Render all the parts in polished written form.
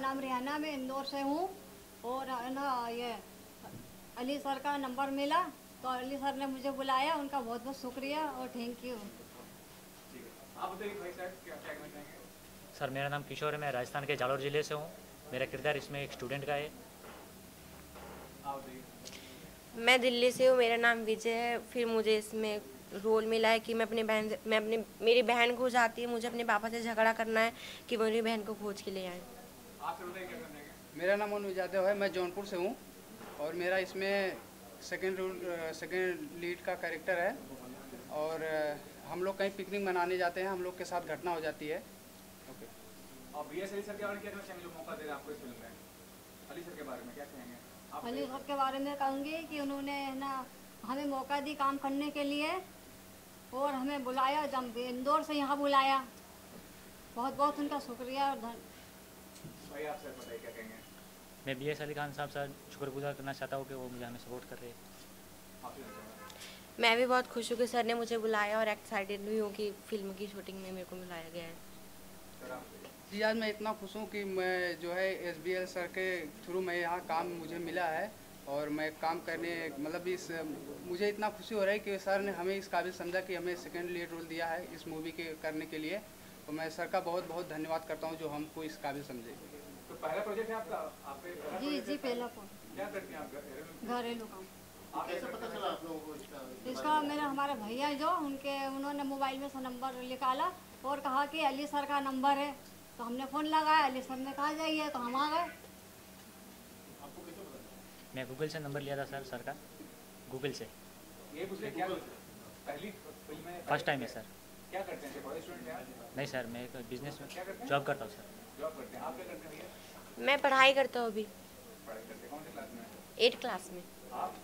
नाम रिहाना, मैं इंदौर से हूँ। और है ना ये अली सर का नंबर मिला तो अली सर ने मुझे बुलाया, उनका बहुत बहुत शुक्रिया और थैंक यू। आप बताइए भाई साहब क्या क्या कहना चाहेंगे? सर मेरा नाम किशोर है, मैं राजस्थान के जालोर ज़िले से हूँ। मेरा किरदार इसमें एक स्टूडेंट का है। आप बताइए। मैं दिल्ली से हूँ, मेरा नाम विजय है। फिर मुझे इसमें रोल मिला है कि मेरी बहन खो जाती है, मुझे अपने पापा से झगड़ा करना है कि मेरी बहन को खोज के ले आए। आपसे बताइए क्या कहना चाहेंगे? मेरा नाम अनुज यादव है, मैं जौनपुर से हूँ और मेरा इसमें सेकंड लीड का कैरेक्टर है। और हम लोग कहीं पिकनिक मनाने जाते हैं, हम लोग के साथ घटना हो जाती है। ओके। और बीएस अली सर के बारे में क्या कहना चाहेंगे जो मौका दे रहे हैं आपको इस फिल्म में? अली सर के बारे में क्या कहेंगे आप? अली सर के बारे में कहूँगी कि उन्होंने है ना हमें मौका दी काम करने के लिए और हमें बुलाया, जब इंदौर से यहाँ बुलाया, बहुत बहुत उनका शुक्रिया और भाई आप सर बताइए क्या कहेंगे? मैं BS अली खान साहब से शुक्रगुजार करना चाहता हूँ कि वो मुझे हमें सपोर्ट कर रहे हैं। आपसे जानना चाहूँगा। मैं भी बहुत खुश हूँ कि सर ने मुझे बुलाया और एक्साइटेड भी हूँ कि फिल्म की शूटिंग में मेरे को बुलाया गया है। सर आप बताइए। जी, आज मैं इतना खुश हूँ कि मैं जो है SBL सर के थ्रू मैं यहाँ काम मुझे मिला है और मैं काम करने मतलब मुझे इतना खुशी हो रहा है कि सर ने हमें इस काबिल समझा कि हमें सेकंड लीड रोल दिया है इस मूवी के करने के लिए। तो मैं सर का बहुत बहुत धन्यवाद करता हूँ जो हमको इस काबिल समझे। तो पहला प्रोजेक्ट है आपका? आपके पहला जी project जी है? पहला फोन क्या करते हैं आप? घरेलू काम। आप कैसे पता चला आप लोगों को इसका? इसका मेरा हमारे भैया जो उन्होंने मोबाइल में से नंबर निकाला और कहा कि अली सर का नंबर है, तो हमने फ़ोन लगाया, अली सर ने कहा जाइए, तो हम आ गए। मैं गूगल से नंबर लिया था सर का, गूगल से। ये पूछिए क्या पहली फिल्म में फर्स्ट टाइम है सर। क्या करते हैं? कॉलेज स्टूडेंट हैं? नहीं सर, मैं एक बिजनेस में क्या करते हैं? जॉब करता हूँ सर। जॉब करते हैं। आप क्या करते हैं भैया? मैं पढ़ाई करता हूँ अभी पढ़ाई करते हैं। कौन सी क्लास में? 8 क्लास में। आप?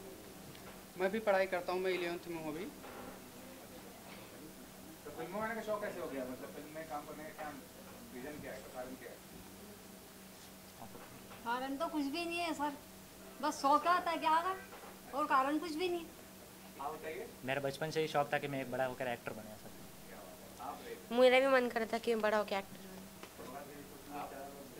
मैं भी पढ़ाई करता हूँ, मैं 11th में हूँ अभी। तो फिल्मों में आने का शौक कैसे हो गया? मतलब फिल्म में काम करने का क्या रीजन क्या है, कारण क्या है? कारण तो कुछ भी नहीं है सर, बस शौक आता क्या आगा, और कारण कुछ भी नहीं। आप बताइए। मेरा बचपन से ही शौक था कि मैं एक बड़ा होकर एक्टर बना सर। आप बताइए। मेरा भी मन करता कि मैं बड़ा होकर एक्टर बनूं।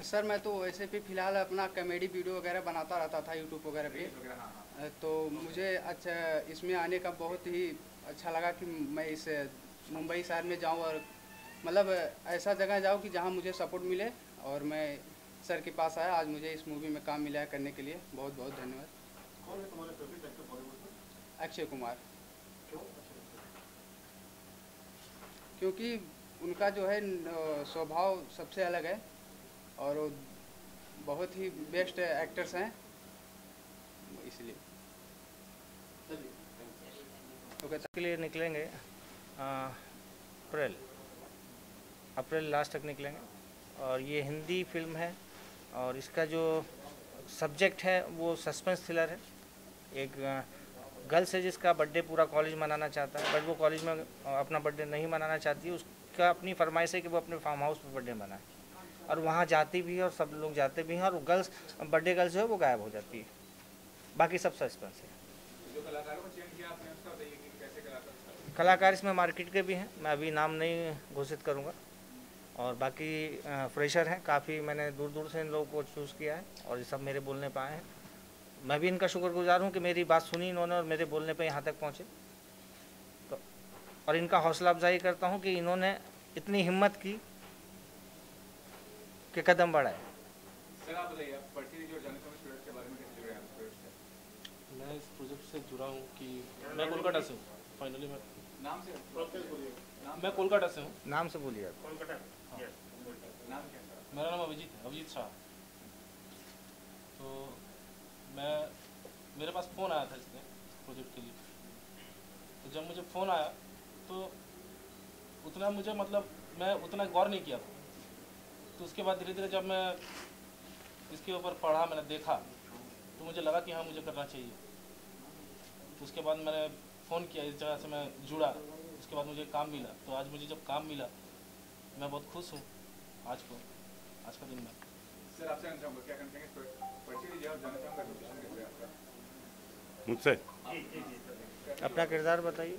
सर मैं तो वैसे भी फ़िलहाल अपना कॉमेडी वीडियो वगैरह बनाता रहता था यूट्यूब वगैरह पे। वगैरह हाँ हाँ। तो मुझे अच्छा इसमें आने का बहुत ही अच्छा लगा कि मैं इस मुंबई शहर में जाऊं और मतलब ऐसा जगह जाऊं कि जहां मुझे सपोर्ट मिले। और मैं सर के पास आया, आज मुझे इस मूवी में काम मिला है करने के लिए। बहुत बहुत धन्यवाद। कौन है तुम्हारे फेवरेट एक्टर बॉलीवुड में? अक्षय कुमार, क्यों? क्योंकि उनका जो है स्वभाव सबसे अलग है और वो बहुत ही बेस्ट एक्टर्स हैं, इसलिए। चलिए, ओके। के लिए निकलेंगे अप्रैल लास्ट तक निकलेंगे। और ये हिंदी फिल्म है और इसका जो सब्जेक्ट है वो सस्पेंस थ्रिलर है। एक गर्ल्स है जिसका बर्थडे पूरा कॉलेज मनाना चाहता है, बट वो कॉलेज में अपना बर्थडे नहीं मनाना चाहती है। उसका अपनी फरमाइश है कि वो अपने फार्म हाउस पर बर्थडे मनाए और वहाँ जाती भी है और सब लोग जाते भी हैं और बर्थडे गर्ल जो है वो गायब हो जाती है। बाकी सब सस्पेंस है। जो कलाकारों को चयन किया आपने उसका बताइए कि कैसे कलाकार? कलाकार इसमें मार्केट के भी हैं, मैं अभी नाम नहीं घोषित करूँगा। और बाकी फ्रेशर हैं काफ़ी, मैंने दूर दूर से इन लोगों को चूज़ किया है और ये सब मेरे बोलने पे आए हैं। मैं भी इनका शुक्रगुजार हूँ कि मेरी बात सुनी इन्होंने और मेरे बोलने पे यहाँ तक पहुँचे। तो और इनका हौसला अफजाई करता हूँ कि इन्होंने इतनी हिम्मत की कि कदम बढ़ाए। सर आप बताइए, आप पढ़ती जो जाने समय स्टूडेंट के बारे में कैसे जुड़े आप स्टूडेंट से? मैं इस प्रोजेक्ट से जुड़ा हूँ कि मैं कोलकाता से हूँ। फाइनली मैं नाम से? प्रोसेस बोलिए। मैं कोलकाता से हूँ। नाम से बोलिए आप। कोलकाता। नाम क्या है सर? मेरा नाम अभिजीत शाह। तो मेरे पास फ़ोन आया था इसमें प्रोजेक्ट के लिए। तो जब मुझे फ़ोन आया तो उतना मुझे मतलब मैं उतना गौर नहीं किया। तो उसके बाद धीरे धीरे जब मैं इसके ऊपर पढ़ा, मैंने देखा तो मुझे लगा कि हाँ मुझे करना चाहिए। तो उसके बाद मैंने फ़ोन किया, इस जगह से मैं जुड़ा। उसके बाद मुझे काम मिला। तो आज मुझे जब काम मिला मैं बहुत खुश हूँ आज का दिन में। सर आपसे जानना चाहूँगा क्या करते हैं पढ़ती जो आप जानना चाहूँगा लोकेशन कैसे है आपका? मुझसे अपना किरदार बताइए।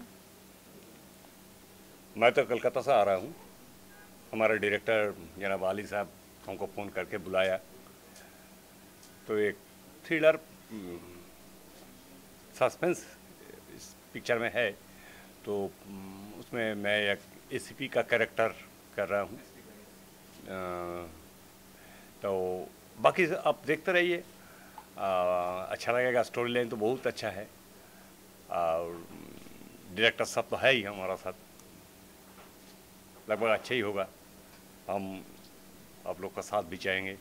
मैं तो कलकत्ता से आ रहा हूँ। हमारे डायरेक्टर जनाब आली साहब हमको फ़ोन करके बुलाया तो एक थ्रिलर सस्पेंस इस पिक्चर में है। तो उसमें मैं एक एसीपी का कैरेक्टर कर रहा हूँ। तो बाकी आप देखते रहिए, अच्छा लगेगा। स्टोरी लाइन तो बहुत अच्छा है और डायरेक्टर सब तो है ही हमारा साथ, लगभग अच्छा ही होगा। हम आप लोग का साथ भी चाहेंगे।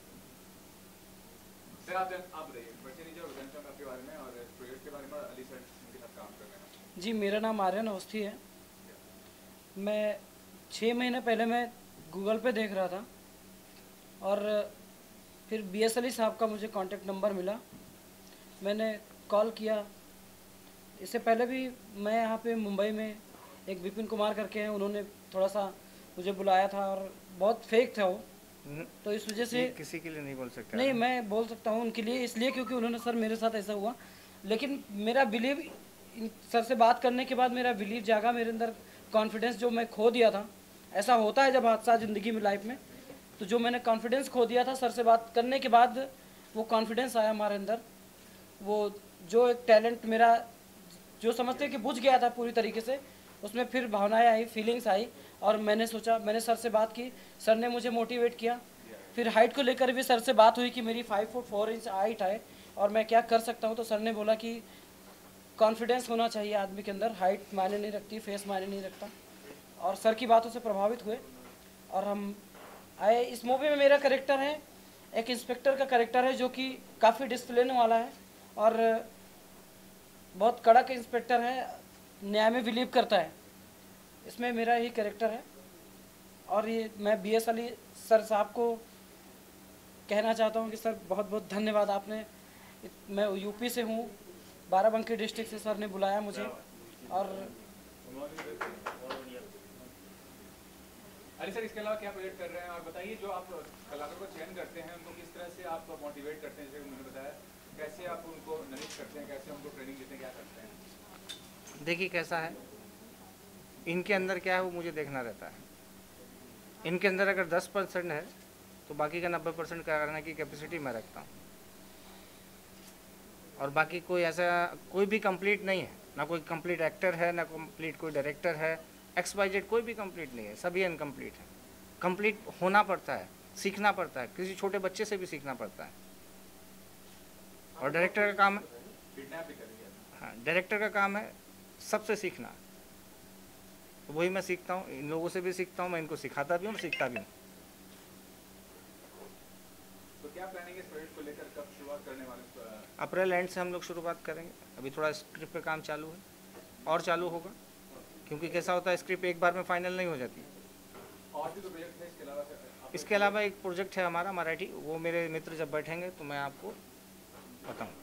सर आप बताइए बच्चे नीचे और आपके बारे में और प्रोजेक्ट के बारे में, अली सर के साथ काम कर रहे हैं। जी, मेरा नाम आर्यन अवस्थी है। मैं 6 महीने पहले मैं गूगल पे देख रहा था और फिर BS अली साहब का मुझे कांटेक्ट नंबर मिला। मैंने कॉल किया। इससे पहले भी मैं यहाँ पे मुंबई में एक विपिन कुमार करके हैं, उन्होंने थोड़ा सा मुझे बुलाया था और बहुत फेक था वो। तो इस वजह से किसी के लिए नहीं बोल सकते। नहीं, मैं बोल सकता हूँ उनके लिए, इसलिए क्योंकि उन्होंने सर मेरे साथ ऐसा हुआ। लेकिन मेरा बिलीव सर से बात करने के बाद मेरा बिलीव जागा मेरे अंदर। कॉन्फिडेंस जो मैं खो दिया था, ऐसा होता है जब हादसा ज़िंदगी में, लाइफ में, तो जो मैंने कॉन्फिडेंस खो दिया था सर से बात करने के बाद वो कॉन्फिडेंस आया हमारे अंदर। वो जो एक टैलेंट मेरा जो समझते कि बुझ गया था पूरी तरीके से, उसमें फिर भावनाएं आई, फीलिंग्स आई और मैंने सोचा, मैंने सर से बात की। सर ने मुझे मोटिवेट किया। फिर हाइट को लेकर भी सर से बात हुई कि मेरी 5 फुट 4 इंच हाइट है और मैं क्या कर सकता हूँ। तो सर ने बोला कि कॉन्फिडेंस होना चाहिए आदमी के अंदर, हाइट मायने नहीं रखती, फेस मायने नहीं रखता। और सर की बातों से प्रभावित हुए और हम आए। इस मूवी में मेरा कैरेक्टर है एक इंस्पेक्टर का कैरेक्टर है जो कि काफ़ी डिसिप्लिन वाला है और बहुत कड़क इंस्पेक्टर है, न्याय में बिलीव करता है। इसमें मेरा ही कैरेक्टर है। और ये मैं BS अली सर साहब को कहना चाहता हूँ कि सर बहुत बहुत धन्यवाद आपने। मैं यूपी से हूँ, बाराबंकी डिस्ट्रिक्ट से सर ने बुलाया मुझे। और अली सर इसके अलावा क्या प्रोजेक्ट कर रहे हैं और बताइए, जो आप कलाकारों को चयन करते हैं उनको किस तरह से आप मोटिवेट करते हैं, जैसे उन्होंने बताया, कैसे आप उनको नरिश करते हैं, कैसे उनको ट्रेनिंग देते हैं, क्या करते हैं? देखिए कैसा है, इनके अंदर क्या है वो मुझे देखना रहता है। इनके अंदर अगर 10% है तो बाकी का 90% करने की कैपेसिटी मैं रखता हूँ। और बाकी कोई ऐसा कोई भी कंप्लीट नहीं है, ना कोई कंप्लीट एक्टर है, ना कंप्लीट कोई डायरेक्टर है। XYZ कोई भी कंप्लीट नहीं है, सभी अनकम्प्लीट है। कंप्लीट होना पड़ता है, सीखना पड़ता है, किसी छोटे बच्चे से भी सीखना पड़ता है। और डायरेक्टर का काम है, हाँ, डायरेक्टर का काम है सबसे सीखना। तो वही मैं सीखता हूँ, इन लोगों से भी सीखता हूँ, मैं इनको सिखाता भी हूँ, सीखता भी हूँ। तो क्या प्लानिंग है इस प्रोजेक्ट को लेकर, कब शुरुआत करने वाले? अप्रैल एंड से हम लोग शुरुआत करेंगे। अभी थोड़ा स्क्रिप्ट पे काम चालू है और चालू होगा, क्योंकि कैसा होता है स्क्रिप्ट एक बार में फाइनल नहीं हो जाती। और भी तो प्रोजेक्ट है इसके अलावा? इसके अलावा एक प्रोजेक्ट है हमारा मराठी, वो मेरे मित्र जब बैठेंगे तो मैं आपको बताऊँगा।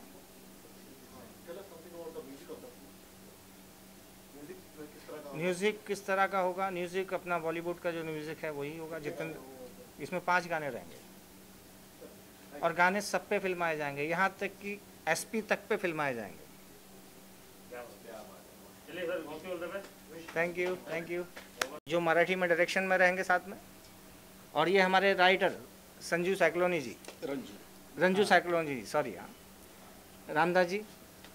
म्यूज़िक किस तरह का होगा? म्यूज़िक अपना बॉलीवुड का जो म्यूज़िक है वही होगा। जितने इसमें 5 गाने रहेंगे और गाने सब पे फिल्माए जाएंगे, यहाँ तक कि SP तक पे फिल्माए जाएंगे। Thank you, thank you. जो मराठी में डायरेक्शन में रहेंगे साथ में। और ये हमारे राइटर संजू साइक्लोनी जी, रंजू साइक्लोनी जी, सॉरी। हाँ, रामदास जी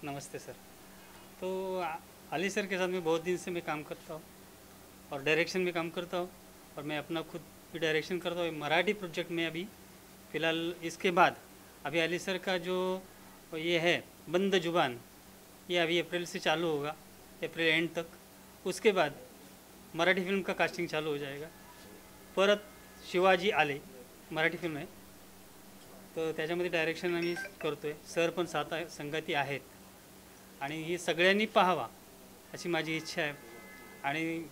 नमस्ते सर। तो अली सर के साथ में बहुत दिन से मैं काम करता हूँ और डायरेक्शन में काम करता हूँ और मैं अपना खुद भी डायरेक्शन करता हूँ। मराठी प्रोजेक्ट में अभी फ़िलहाल इसके बाद अभी अली सर का जो ये है बंद जुबान, ये अभी अप्रैल से चालू होगा, अप्रैल एंड तक। उसके बाद मराठी फिल्म का कास्टिंग चालू हो जाएगा। परत शिवाजी आले मराठी फिल्म आहे, तर त्याच्यामध्ये डायरेक्शन आम्ही करतो आहे। सर पण संगती आहेत आणि ही सगळ्यांनी पाहावा अशी माझी इच्छा आहे। आणि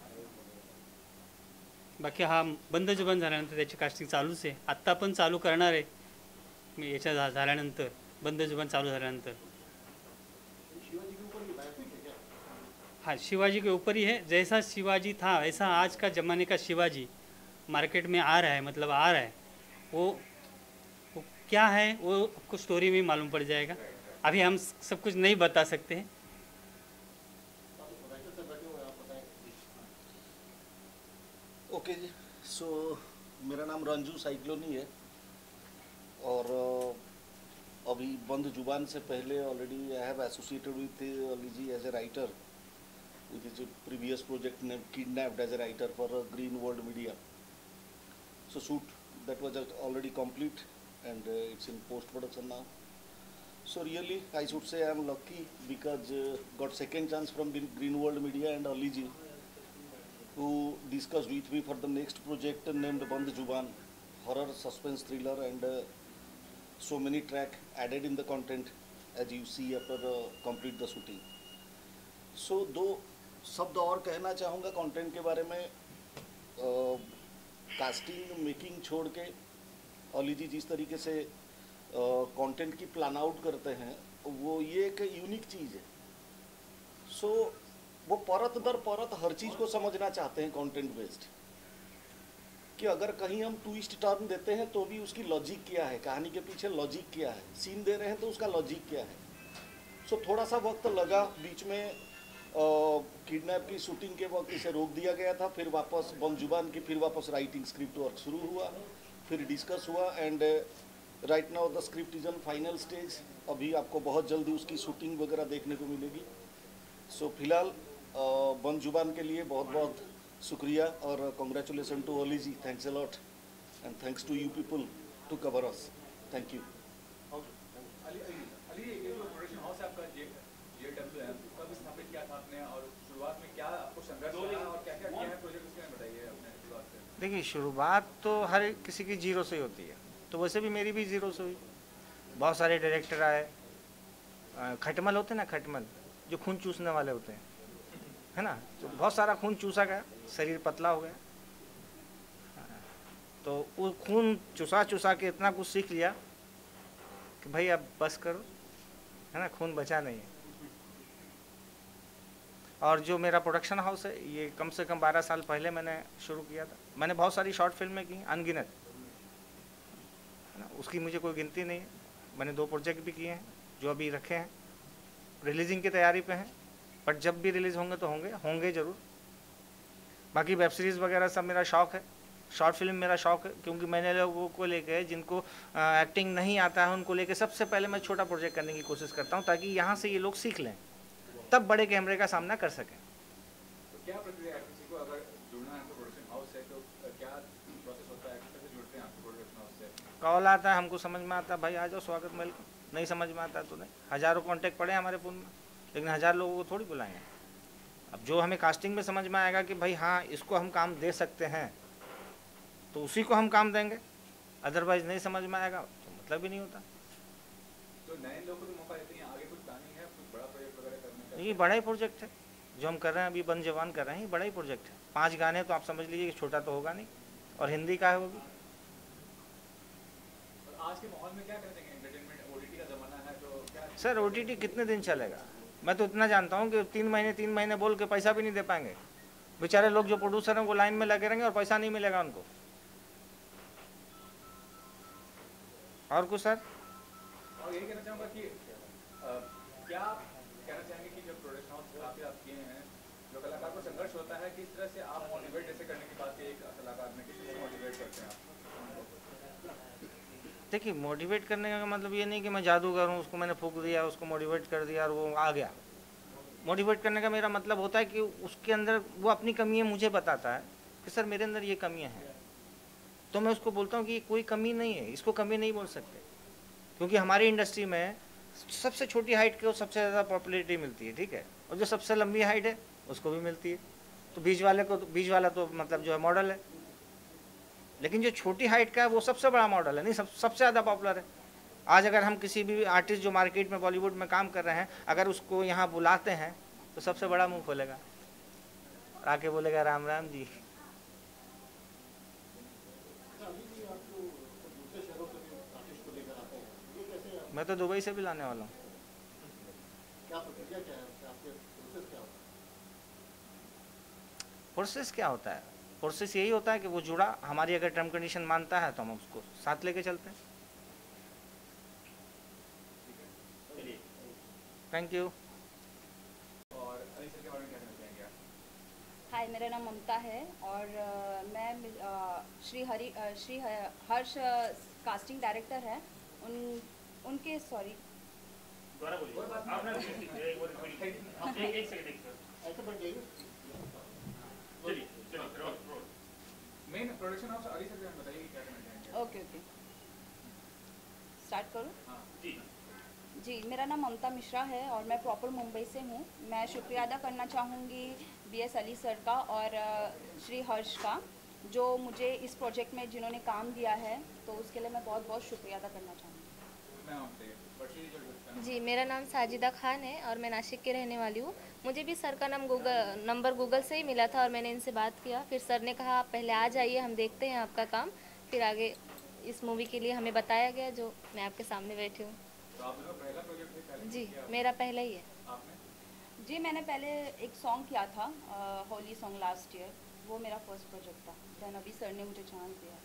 बाकी हा बंद जुबान झाल्यानंतर त्याची कास्टिंग चालूच आहे, आत्ता पण चालू करणार आहे मी याच्या झाल्यानंतर, बंद जुबान चालू झाल्यानंतर। हाँ, शिवाजी के ऊपर ही है। जैसा शिवाजी था वैसा आज का ज़माने का शिवाजी मार्केट में आ रहा है, मतलब आ रहा है। वो क्या है वो आपको स्टोरी में मालूम पड़ जाएगा। अभी हम सब कुछ नहीं बता सकते हैं। ओके जी, सो मेरा नाम रंजू साइक्लोनी है और अभी बंद जुबान से पहले already I have associated with Ali ji as a writer with his previous project named Kidnapped as a writer for Green World Media. So shoot that was already complete and it's in post-production now. So really I should say I am lucky because got second chance from Green World Media and Ali ji who discussed with me for the next project named Band Juban, horror suspense thriller and so many track added in the content as you see after complete the shooting. So दो शब्द और कहना चाहूँगा content के बारे में। Casting making छोड़ के अली जी जिस तरीके से कंटेंट की प्लान आउट करते हैं वो ये एक यूनिक चीज़ है। सो वो परत दर परत हर चीज़ को समझना चाहते हैं कंटेंट बेस्ड, कि अगर कहीं हम ट्विस्ट टर्न देते हैं तो भी उसकी लॉजिक क्या है, कहानी के पीछे लॉजिक क्या है, सीन दे रहे हैं तो उसका लॉजिक क्या है। सो थोड़ा सा वक्त लगा, बीच में किडनैप की शूटिंग के वक्त इसे रोक दिया गया था, फिर वापस बंद जुबान की फिर वापस राइटिंग स्क्रिप्ट वर्क शुरू हुआ, फिर डिस्कस हुआ and right now the script is on final stage. अभी आपको बहुत जल्दी उसकी शूटिंग वगैरह देखने को मिलेगी। सो फिलहाल बंद जुबान के लिए बहुत बहुत शुक्रिया और congratulation to Ali ji, thanks a lot and thanks to you people to cover us, thank you. Ali ये जो प्रोडक्शन हाउस है आपका JW है, कब स्थापित किया था आपने और शुरुआत में क्या आपको संघर्ष रहा और क्या क्या किया है प्रोजेक्ट, उसके बारे में बताइए अपने शुरुआत से। देखिए शुरुआत तो हर किसी की जीरो से होती है, तो वैसे भी मेरी भी जीरो से हुई। बहुत सारे डायरेक्टर आए, खटमल होते ना, खटमल जो खून चूसने वाले होते हैं, है ना, तो बहुत सारा खून चूसा गया, शरीर पतला हो गया, तो वो खून चुसा चुसा के इतना कुछ सीख लिया कि भाई अब बस करो, है ना, खून बचा नहीं है। और जो मेरा प्रोडक्शन हाउस है ये कम से कम 12 साल पहले मैंने शुरू किया था। मैंने बहुत सारी शॉर्ट फिल्में की, अनगिनत, है ना, उसकी मुझे कोई गिनती नहीं है। मैंने 2 प्रोजेक्ट भी किए हैं जो अभी रखे हैं, रिलीजिंग की तैयारी पे हैं, बट जब भी रिलीज़ होंगे तो होंगे ज़रूर। बाकी वेब सीरीज़ वगैरह सब मेरा शौक़ है, शॉर्ट फिल्म मेरा शौक़ है, क्योंकि मैंने लोगों को लेके जिनको एक्टिंग नहीं आता है उनको लेके सबसे पहले मैं छोटा प्रोजेक्ट करने की कोशिश करता हूँ, ताकि यहाँ से ये लोग सीख लें, तब बड़े कैमरे का सामना कर सकें। तो क्या प्रक्रिया है, किसी को अगर जुड़ना है तो प्रोडक्शन हाउस से, तो क्या प्रोसेस होता है, कैसे जुड़ते हैं आप प्रोडक्शन हाउस से? कॉल आता है, हमको समझ में आता है भाई आ जाओ, स्वागत वेलकम, नहीं समझ में आता है तो नहीं। हज़ारों कॉन्टैक्ट पड़े हैं हमारे फ़ोन में, लेकिन 1000 लोगों को थोड़ी बुलाएंगे। अब जो हमें कास्टिंग में समझ में आएगा कि भाई हाँ इसको हम काम दे सकते हैं तो उसी को हम काम देंगे, अदरवाइज नहीं समझ में आएगा तो मतलब ही नहीं होता। तो नए लोगों को तो मौका देते हैं, आगे कुछ प्लानिंग है, कुछ बड़ा प्रोजेक्ट वगैरह करने का? ये बड़ा ही प्रोजेक्ट है जो हम कर रहे हैं, अभी बंद जुबान कर रहे हैं, ये बड़ा ही प्रोजेक्ट है। 5 गाने तो आप समझ लीजिए कि छोटा तो होगा नहीं, और हिंदी का है वो भी। आज के माहौल में क्या कर देंगे, एंटरटेनमेंट OTT का ज़माना है, तो क्या सर OTT कितने दिन चलेगा? मैं तो इतना जानता हूँ कि 3 महीने बोल के पैसा भी नहीं दे पाएंगे बेचारे लोग, जो प्रोड्यूसर हैं वो लाइन में लगे रहेंगे और पैसा नहीं मिलेगा उनको। और कुछ सर? और यही कहना चाहूँगा कि क्या कहना चाहेंगे कि जो प्रोडक्शन हाउस काफ़ी आप किए हैं, जो कलाकार को संघर्ष होता है, किस तरह से आप मोटिवेट जैसे करने की बात की एक कलाकार में, किस तरह से मोटिवेट करते हैं आप? देखिए मोटिवेट करने का मतलब ये नहीं कि मैं जादूगर हूँ, उसको मैंने फूंक दिया, उसको मोटिवेट कर दिया और वो आ गया। मोटिवेट करने का मेरा मतलब होता है कि उसके अंदर वो अपनी कमियाँ मुझे बताता है कि सर मेरे अंदर ये कमियाँ हैं, तो मैं उसको बोलता हूँ कि कोई कमी नहीं है, इसको कमी नहीं बोल सकते, क्योंकि हमारी इंडस्ट्री में सबसे छोटी हाइट को सबसे ज़्यादा पॉपुलैरिटी मिलती है, ठीक है, और जो सबसे लंबी हाइट है उसको भी मिलती है, तो बीच वाला तो मतलब जो है मॉडल है, लेकिन जो छोटी हाइट का है वो सबसे बड़ा मॉडल है, नहीं सबसे ज़्यादा पॉपुलर है। आज अगर हम किसी भी आर्टिस्ट जो मार्केट में बॉलीवुड में काम कर रहे हैं, अगर उसको यहाँ बुलाते हैं तो सबसे बड़ा मुंह खोलेगा, आके बोलेगा राम राम जी। मैं तो दुबई से भी लाने वाला हूँ। प्रोसेस क्या होता है? प्रोसेस यही होता है कि वो जुड़ा, हमारी अगर टर्म कंडीशन मानता है तो हम उसको साथ लेके चलते हैं। Thank you. और अली सर के बारे में क्या कहना चाहेंगे आप? हाय, मेरा नाम ममता है और मैं श्री हर्ष कास्टिंग डायरेक्टर है, उनके सॉरी दोबारा बोलिए आपने एक सेकंड चलिए main production house Ali sir बताइए क्या करना चाहेंगे। ओके स्टार्ट करूँ? हाँ जी, मेरा नाम ममता मिश्रा है और मैं प्रॉपर मुंबई से हूँ। मैं शुक्रिया अदा करना चाहूँगी BS अली सर का और श्री हर्ष का, जो मुझे इस प्रोजेक्ट में जिन्होंने काम दिया है, तो उसके लिए मैं बहुत बहुत शुक्रिया अदा करना चाहूँगी। जी, मेरा नाम साजिदा खान है और मैं नासिक के रहने वाली हूँ। मुझे भी सर का नंबर गूगल से ही मिला था और मैंने इनसे बात किया। फिर सर ने कहा आप पहले आ जाइए, हम देखते हैं आपका काम, फिर आगे इस मूवी के लिए हमें बताया गया, जो मैं आपके सामने बैठी हूँ। तो आप लोग पहला प्रोजेक्ट है? पहले जी, मेरा पहला ही है। आपने? जी, मैंने पहले एक सॉन्ग किया था, होली सॉन्ग लास्ट ईयर, वो मेरा फर्स्ट प्रोजेक्ट था। देन अभी सर ने मुझे चांस दिया।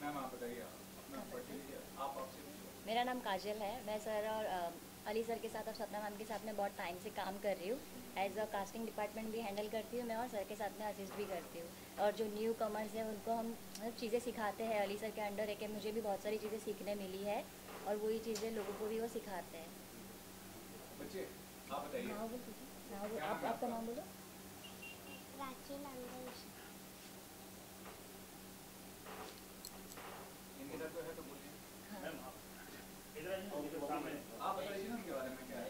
मैम आप बताइए अपना परिचय, आप आपसे। मेरा नाम काजल है। मैं सर और अली सर के साथ और सपना मैम के साथ में बहुत टाइम से काम कर रही हूँ। एज अ कास्टिंग डिपार्टमेंट भी हैंडल करती हूँ मैं और सर के साथ में असिस्ट भी करती हूँ। और जो न्यू कमर्स हैं उनको हम मतलब चीज़ें सिखाते हैं। अली सर के अंडर है कि मुझे भी बहुत सारी चीज़ें सीखने मिली है और वही चीज़ें लोगों को भी वो सिखाते हैं। बच्चे आप बताइए। हाँ बोलो, आप आपका नाम बोलो। इनके साथ तो है तो बोलिए। आप बताइए ना उनके बारे में क्या है।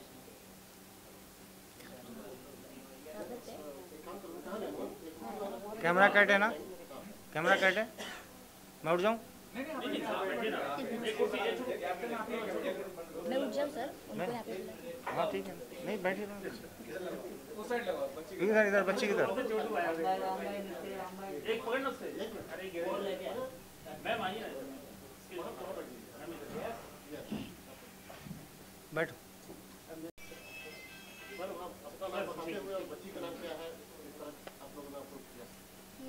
कैमरा कट है ना? कैमरा कट है? मैं उठ जाऊँ? मैं उठ जाऊँ सर? उनको यहाँ पे बुलाइए। हाँ ठीक है, नहीं बैठे रहो। उस साइड लगाओ, बच्ची इधर इधर बच्ची किधर? एक पकड़ लो से। अरे मैम आइए ना। बैठो।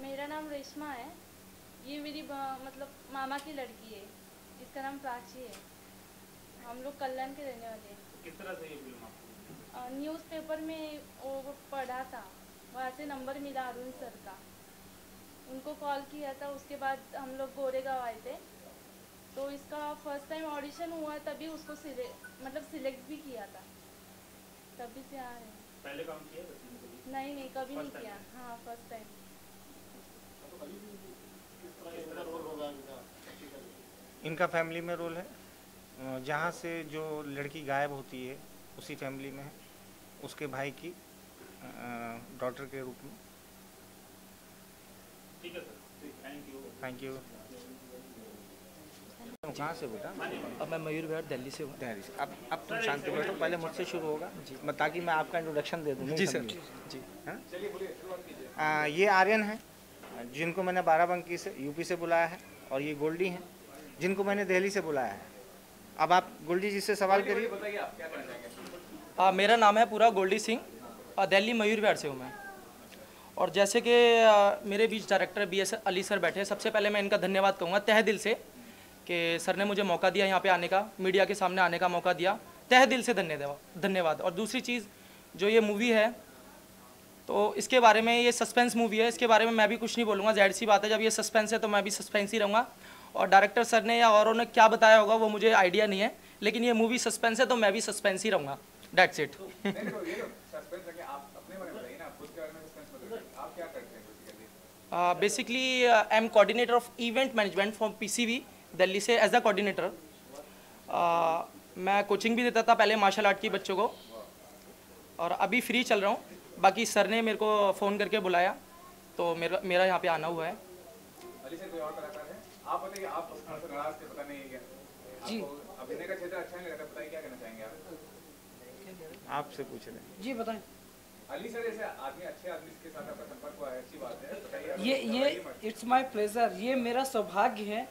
मेरा नाम रेशमा है। ये मेरी मतलब मामा की लड़की है। इसका नाम प्राची है। हम लोग कल्याण के रहने वाले हैं। किस तरह से ये फिल्म आपको? न्यूज़पेपर में वो पढ़ा था, वहाँ से नंबर मिला अरुण सर का। उनको कॉल किया था, उसके बाद हम लोग गोरेगांव आए थे। तो इसका फर्स्ट टाइम ऑडिशन हुआ, तभी उसको सिलेक्ट भी किया था, तभी से आ रहे हैं। पहले काम किया था? नहीं कभी नहीं किया। हाँ फर्स्ट टाइम। इनका फैमिली में रोल है, जहाँ से जो लड़की गायब होती है उसी फैमिली में है, उसके भाई की डॉटर के रूप में। ठीक है sir, thank you. Thank you. कहाँ से बेटा? अब मैं मयूर विहार दिल्ली से हूँ। दिल्ली से। अब तुम शांति बैठो, पहले मुझसे शुरू होगा जी, ताकि मैं आपका इंट्रोडक्शन दे दूँ। जी सर जी। ये आर्यन है, जिनको मैंने बाराबंकी से यूपी से बुलाया है, और ये गोल्डी हैं, जिनको मैंने दिल्ली से बुलाया है। अब आप गोल्डी जी से सवाल करिए। बताइए आप क्या करना चाहेंगे। मेरा नाम है पूरा गोल्डी सिंह, दिल्ली मयूर विहार से हूँ मैं। और जैसे कि मेरे बीच डायरेक्टर BS अली सर बैठे हैं, सबसे पहले मैं इनका धन्यवाद कहूँगा तहे दिल से कि सर ने मुझे मौका दिया यहाँ पे आने का, मीडिया के सामने आने का मौका दिया, तहे दिल से धन्यवाद। और दूसरी चीज़, जो ये मूवी है तो इसके बारे में, ये सस्पेंस मूवी है, इसके बारे में मैं भी कुछ नहीं बोलूँगा। जाहिर सी बात है, जब ये सस्पेंस है तो मैं भी सस्पेंस ही रहूँगा। और डायरेक्टर सर ने या औरों ने क्या बताया होगा वो मुझे आइडिया नहीं है, लेकिन ये मूवी सस्पेंस है तो मैं भी सस्पेंस ही रहूँगा। That's it. Basically I am coordinator of event management from PCV Delhi से, एज अ कोऑर्डिनेटर। मैं कोचिंग भी देता था पहले मार्शल आर्ट की बच्चों को, और अभी फ्री चल रहा हूँ। बाकी सर ने मेरे को फ़ोन करके बुलाया तो मेरा यहाँ पे आना हुआ है। अली सर कोई और कलाकार है? आप बताइए, आप नाराज थे, पता नहीं क्या जी, अभिनय का क्षेत्र अच्छा नहीं लगा था, बताइए क्या कहना चाहेंगे आप? आपसे पूछ रहे हैं जी, बताएं। अली सर जैसे आदमी, अच्छे आदमी के साथ आपका संपर्क हुआ है, अच्छी बात है, बताइए। ये इट्स माय प्लेजर। ये मेरा सौभाग्य है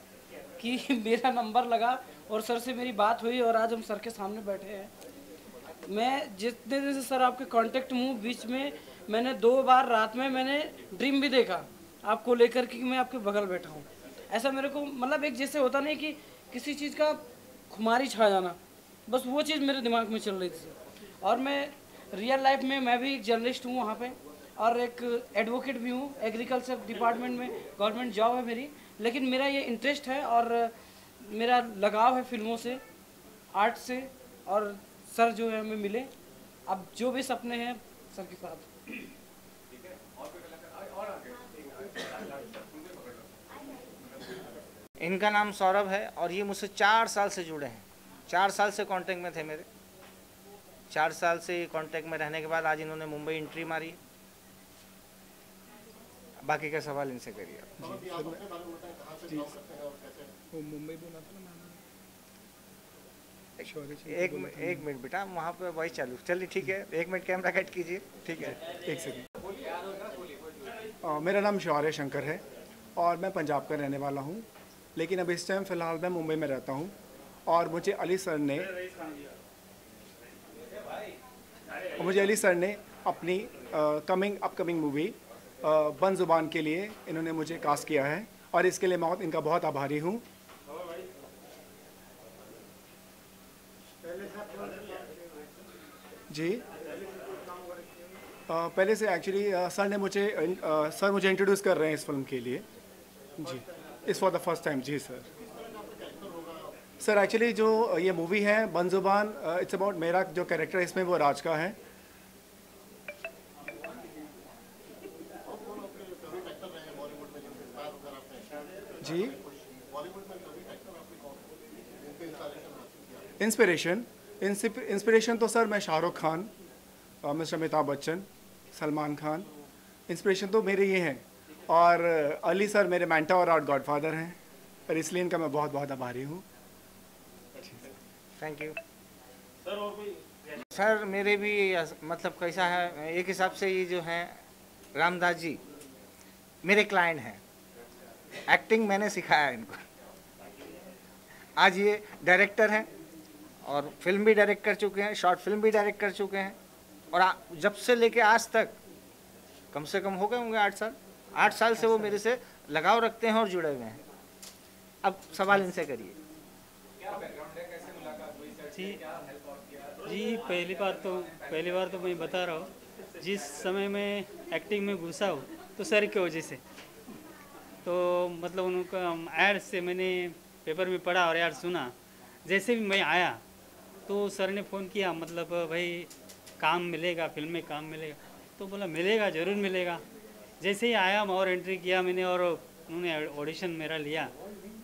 कि मेरा नंबर लगा और सर से मेरी बात हुई और आज हम सर के सामने बैठे हैं। मैं जितने दिन से सर आपके कांटेक्ट में हूँ, बीच में मैंने 2 बार रात में मैंने ड्रीम भी देखा आपको लेकर कि मैं आपके बगल बैठा हूँ। ऐसा मेरे को मतलब एक जैसे होता नहीं कि किसी चीज़ का खुमारी छा जाना, बस वो चीज़ मेरे दिमाग में चल रही थी। और मैं रियल लाइफ में मैं भी एक जर्नलिस्ट हूँ वहाँ पे, और एक एडवोकेट भी हूँ। एग्रीकल्चर डिपार्टमेंट में गवर्नमेंट जॉब है मेरी, लेकिन मेरा ये इंटरेस्ट है और मेरा लगाव है फिल्मों से। आर्ट से, और सर जो है हमें मिले। अब जो भी सपने हैं सर के साथ। इनका नाम सौरभ है और ये मुझसे 4 साल से जुड़े हैं। 4 साल से कांटेक्ट में थे मेरे। 4 साल से कांटेक्ट में रहने के बाद आज इन्होंने मुंबई एंट्री मारी। बाकी का सवाल इनसे करिए। मुंबई बोला था ना। एक मिनट बेटा, वहाँ पे वॉइस चालू। चलिए ठीक है, 1 मिनट कैमरा कट कीजिए। ठीक है, 1 सेकंड। मेरा नाम शौर्य शंकर है और मैं पंजाब का रहने वाला हूँ, लेकिन अब इस टाइम फ़िलहाल मैं मुंबई में रहता हूँ। और मुझे अली सर ने अपनी अपकमिंग मूवी बन ज़ुबान के लिए इन्होंने मुझे कास्ट किया है और इसके लिए मैं इनका बहुत आभारी हूँ। जी पहले से एक्चुअली सर मुझे इंट्रोड्यूस कर रहे हैं इस फिल्म के लिए। जी, इस फॉर द फर्स्ट टाइम। जी सर एक्चुअली जो ये मूवी है बन ज़ुबान, इट्स अबाउट मेरा जो कैरेक्टर है इसमें वो राज का है। जी, इंस्पिरेशन तो सर मैं शाहरुख खान, मिस्टर अमिताभ बच्चन, सलमान खान, इंस्पिरेशन तो मेरे ये हैं। और अली सर मेरे मेंटर और गॉडफादर हैं, और इसलिए इनका मैं बहुत बहुत आभारी हूँ। Thank you sir. मेरे भी मतलब कैसा है, एक हिसाब से ये जो हैं रामदास जी मेरे क्लाइंट हैं। एक्टिंग मैंने सिखाया इनको। आज ये डायरेक्टर हैं और फिल्म भी डायरेक्ट कर चुके हैं, शॉर्ट फिल्म भी डायरेक्ट कर चुके हैं। और जब से लेके आज तक कम से कम हो गए होंगे 8 साल। 8 साल से वो मेरे से लगाव रखते हैं और जुड़े हुए हैं। अब सवाल इनसे करिए। जी पहली बार तो मैं बता रहा हूँ, जिस समय मैं एक्टिंग में घुसा हूँ तो सर की वजह से। तो मतलब उनका ऐड से मैंने पेपर में पढ़ा और ऐड सुना। जैसे भी मैं आया तो सर ने फ़ोन किया, मतलब भाई काम मिलेगा, फिल्म में काम मिलेगा। तो बोला मिलेगा, ज़रूर मिलेगा। जैसे ही आया और एंट्री किया मैंने और उन्होंने ऑडिशन मेरा लिया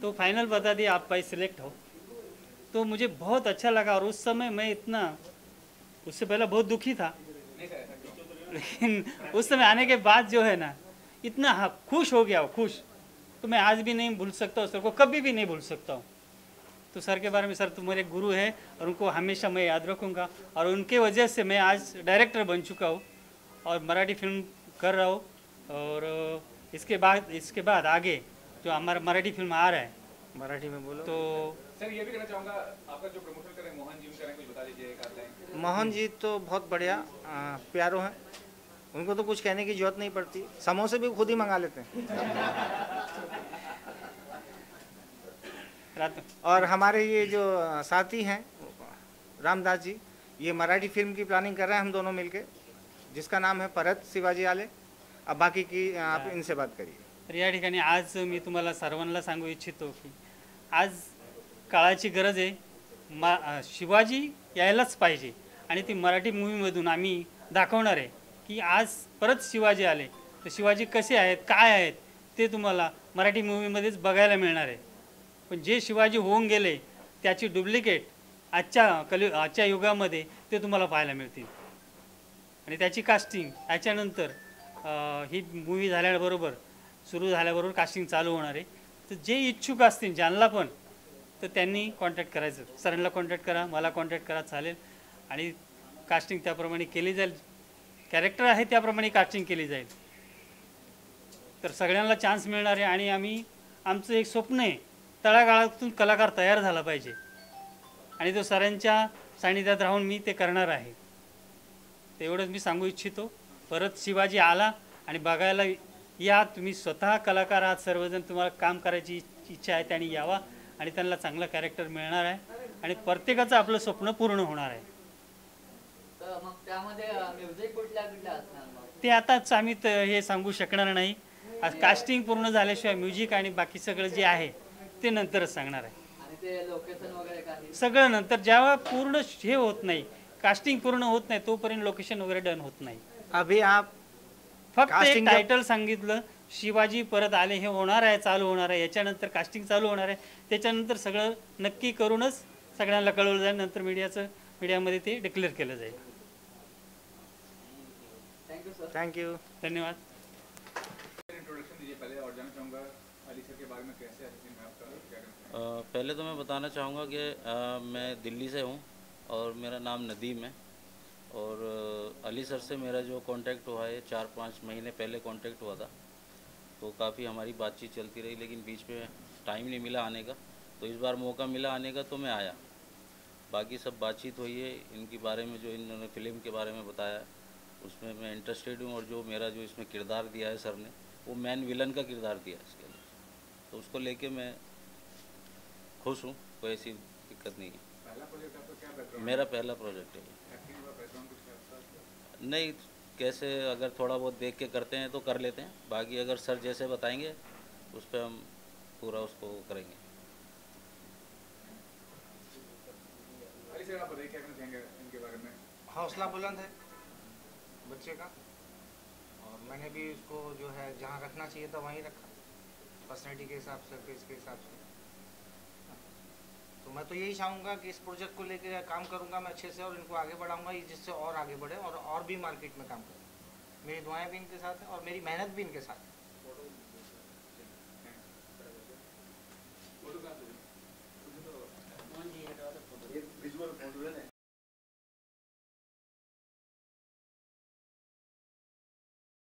तो फाइनल बता दिया आप भाई सिलेक्ट हो। तो मुझे बहुत अच्छा लगा। और उस समय मैं इतना, उससे पहले बहुत दुखी था, लेकिन उस समय आने के बाद जो है ना इतना खुश हो गया, खुश। तो मैं आज भी नहीं भूल सकता हूँ सर को, कभी भी नहीं भूल सकता हूँ। तो सर के बारे में, सर तुम्हारे गुरु है और उनको हमेशा मैं याद रखूँगा। और उनके वजह से मैं आज डायरेक्टर बन चुका हूँ और मराठी फिल्म कर रहा हूँ। और इसके बाद आगे जो हमारा मराठी फिल्म आ रहा है, मराठी में बोलो। तो सर ये भी कहना चाहूँगा, आपका जो प्रमोशन कर रहे हैं मोहन जी करें, कुछ बता दीजिए एक आध लाइन। मोहन जी तो बहुत बढ़िया प्यारो हैं, उनको तो कुछ कहने की जरूरत नहीं पड़ती। समोसे भी खुद ही मंगा लेते हैं। और हमारे ये जो साथी हैं रामदास जी, ये मराठी फिल्म की प्लानिंग कर रहे हैं हम दोनों मिलके, जिसका नाम है परत शिवाजी आले। अब बाकी की आप इनसे बात करिए। तर या ठिकाणी आज मी तुम्हाला सर्वांना सांगू इच्छितो की आज काळाची गरज आहे। शिवाजी यायलाच पाहिजे आणि ती मराठी मूवीमधून आम्ही दाखवणार आहे की आज परत शिवाजी आले तर शिवाजी कसे आहेत, काय आहेत ते तुम्हाला मराठी मूवीमध्येच बघायला मिळणार आहे। पण जे शिवाजी होऊन गेले त्याची डुप्लिकेट आजच्या युगामध्ये ते तुम्हाला पाहायला मिळतील। आणि त्याची कास्टिंग याच्यानंतर ही मूवी झाल्याबरोबर सुरू झाल्याबरोबर कास्टिंग चालू होणार आहे। तर जे इच्छुक असतील ज्यांना पण, तर त्यांनी कॉन्टॅक्ट करायचं, सरांना कॉन्टॅक्ट करा, मला कॉन्टॅक्ट करा, चालेल। आणि कास्टिंग त्याप्रमाणे केली जाईल, कॅरेक्टर आहे त्याप्रमाणे कास्टिंग केली जाईल। तर सगळ्यांना चान्स मिळणार आहे। आणि आम्ही, आमचं एक स्वप्न आहे तळागाळातून कलाकार तयार झाला पाहिजे आणि तो सरांच्या सानिध्यात राहून मी ते करणार आहे। तेवढंच मी सांगू इच्छितो। परत शिवाजी आला आणि बघायला या, तुम्ही स्वतः कलाकार आहात सर्वजण, तुम्हाला काम करायची इच्छा आहे त्यांनी यावा आणि त्यांना चांगला कॅरेक्टर मिळणार आहे आणि प्रत्येकाचं आपलं स्वप्न पूर्ण होणार आहे। तर मग त्यामध्ये म्युझिक कुठल्या असणार मग? ते आताच आम्ही हे सांगू शकणार नाही। कास्टिंग पूर्ण झाल्याशिवाय म्युझिक आणि बाकी सगळं जे आहे ते नंतरच सांगणार आहे। ते लोकेशन वगैरे काही सगळं नंतर जेव्हा पूर्ण हे होत नाही, कास्टिंग पूर्ण होत नाही तोपर्यंत लोकेशन वगैरे डन होत नाही. अभी आप फक्त एक casting टायटल सांगितलं, शिवाजी परत आले, हे होणार आहे, चालू होणार आहे, याच्यानंतर कास्टिंग चालू होणार आहे, त्याच्यानंतर सगळं नक्की करूनच सगळ्यांना कळवलं जाईल, नंतर मीडियामध्ये ते डिक्लेअर केलं जाईल. Thank you sir. Thank you. धन्यवाद. इंट्रोडक्शन दीजिए पहले और जानना चाहूँगा अली सर के बारे में कैसे है आपका क्या कहना है? पहले तो मैं बताना चाहूँगा कि मैं दिल्ली से हूँ और मेरा नाम नदीम है और अली सर से मेरा जो कांटेक्ट हुआ है 4-5 महीने पहले कांटेक्ट हुआ था, तो काफ़ी हमारी बातचीत चलती रही, लेकिन बीच में टाइम नहीं मिला आने का, तो इस बार मौका मिला आने का तो मैं आया. बाकी सब बातचीत हुई है इनके बारे में, जो इन्होंने फिल्म के बारे में बताया उसमें मैं इंटरेस्टेड हूँ और जो मेरा जो इसमें किरदार दिया है सर ने, वो मैन विलन का किरदार दिया है इसके लिए, तो उसको लेके मैं खुश हूँ, कोई ऐसी दिक्कत नहीं है. पहला प्रोजेक्ट आपका क्या बैकग्राउंड? मेरा पहला प्रोजेक्ट है. एक्टिंग का बैकग्राउंड कुछ है? नहीं, कैसे अगर थोड़ा बहुत देख के करते हैं तो कर लेते हैं, बाकी अगर सर जैसे बताएंगे उस पर हम पूरा उसको करेंगे. अली सर आप बताइए क्या कहना चाहेंगे इनके बारे में? हौसला बुलंद है बच्चे का, और मैंने भी उसको जो है जहाँ रखना चाहिए था वहीं रखा, पर्सनैलिटी के हिसाब से, फेस के हिसाब से. तो मैं तो यही चाहूँगा कि इस प्रोजेक्ट को लेकर काम करूँगा मैं अच्छे से और इनको आगे बढ़ाऊँगा, जिससे और आगे बढ़े और भी मार्केट में काम करें. मेरी दुआएं भी इनके साथ हैं और मेरी मेहनत भी इनके साथ है. विजुअल फोटो है